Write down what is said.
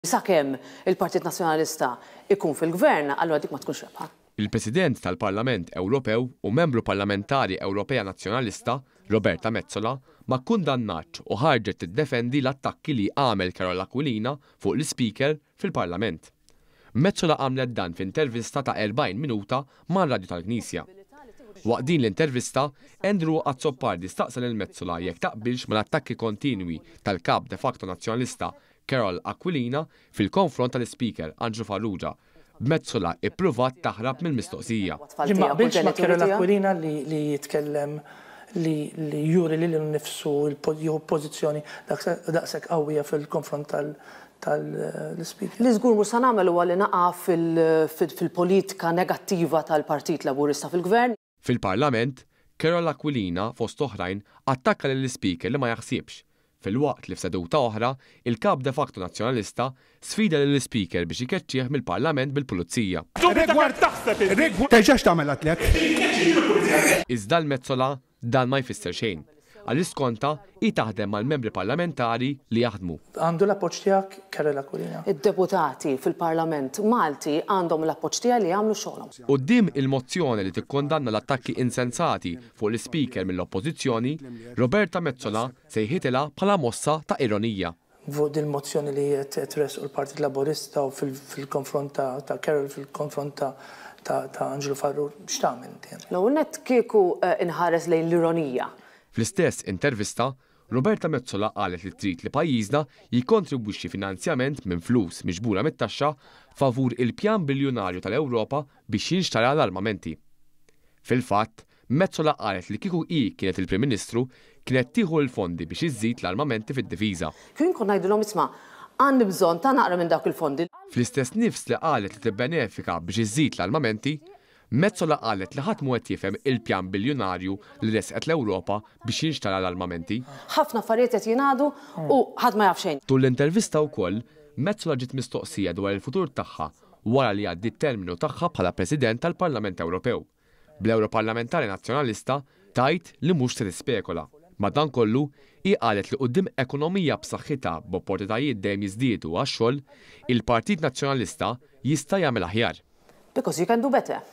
Sakemm il-Partit Nazzjonalista ikun fil-gvern, allura dik ma tkunx rebħa. Il-President tal-Parlament Ewropew u membru parlamentari Ewropea Nazzjonalista, Roberta Metsola, ma kkundannatx u ħarġet tiddefendi l-attakki li għamel Carola Aquilina fuq l-Speaker fil-Parlament. Metsola għamlet dan f'intervista ta' 40 minuta mar-Radju tal-Knisja. Waqt din l-intervista, Andrew Azzopardi staqsel il-Metsola jekk taqbilx mal-attakki kontinwi tal-kap de facto nazzjonalista Carola Aquilina fil-konfront tal-Speaker Andrew Farrugia. Metsola ippruvat taħrab mill-mistoqsija. Ma qbilx ma' Carola Aquilina li jitkellem li juri li l-nifsu il-pożizzjoni daqshekk qawwija fil-konfront tal-Speaker. Li żgur mhux se nagħmel huwa li naqa' fil-politika negattiva tal-Partit Laburista fil-Gvern. Fil-Parlament, Carola Aquilina fost oħrajn attakka lill-Speaker li ma jaħsibx. Fil-waqt li f'seduta oħra, il-kap de facto nazzjonalista sfida lill-Speaker biex ikeċċieħ mill-Parlament bil-Pulizija. Terġax tagħmel atlek. Iżda l-Metsola dan ma jfisser xejn. Għal-iskonta i taħdem mal-membri parlamentari li jaħdmu. Għandu l-appoġġ tiegħek Carola Aquilina. Id-deputati fil-Parlament Malti għandhom l-appoġġ tiegħi li jagħmlu xogħolhom. Quddiem il-mozzjoni li tikkondanna l-attakki insensati fuq l-Speaker mill-Oppożizzjoni, Roberta Metsola sejħitilha bħala mossa ta' ironija. Fuq din mozzjoni li tres u l-Partit Laburista u fil-konfront ta' Carol fil-konfront ta' Angelo Farrugia x'tagħmel inti? L-ewwel nett kieku inħares lejn l-ironija. Fl-istess intervista, Roberta Metsola qalet li trid li pajjiżna jikkontribwixxi finanzjament minn flus miġbura mit-taxxa favur il-pjan biljonarju tal-Ewropa biex jinxtara l-armamenti. Fil-fatt, Metsola qalet li kieku hi kienet il-Prim Ministru kienet tieħu l-fondi biex iżżid l-armamenti fid-difiża. Kien kon ngħidulhom isma' għandi bżonn ta' naqra minn dawk il-fondi. Fl-istess nifs li qalet li tibbenefika biex iżżid l-armamenti, Metsola qalet li ħadd mu qed jifhem il-pjan biljonarju li resqet l-Ewropa biex jinxtara l-armamenti. Ħafna affarijiet qed jingħadu u ħadd ma jaf xejn. Tul l-intervista wkoll, Metsola ġiet mistoqsija dwar il-futur tagħha wara li għaddi t-terminu tagħha bħala President tal-Parlament Ewropew. Bl-Europarlamentari Nazzjonalista tajt li mhux se tispekola. Madankollu, hi qalet li quddiem ekonomija b'saħħitha b'opportunitajiet dejjem jiżdiedu għax-xogħol, il-Partit Nazzjonalista jista' jagħmel aħjar. Because you can do better.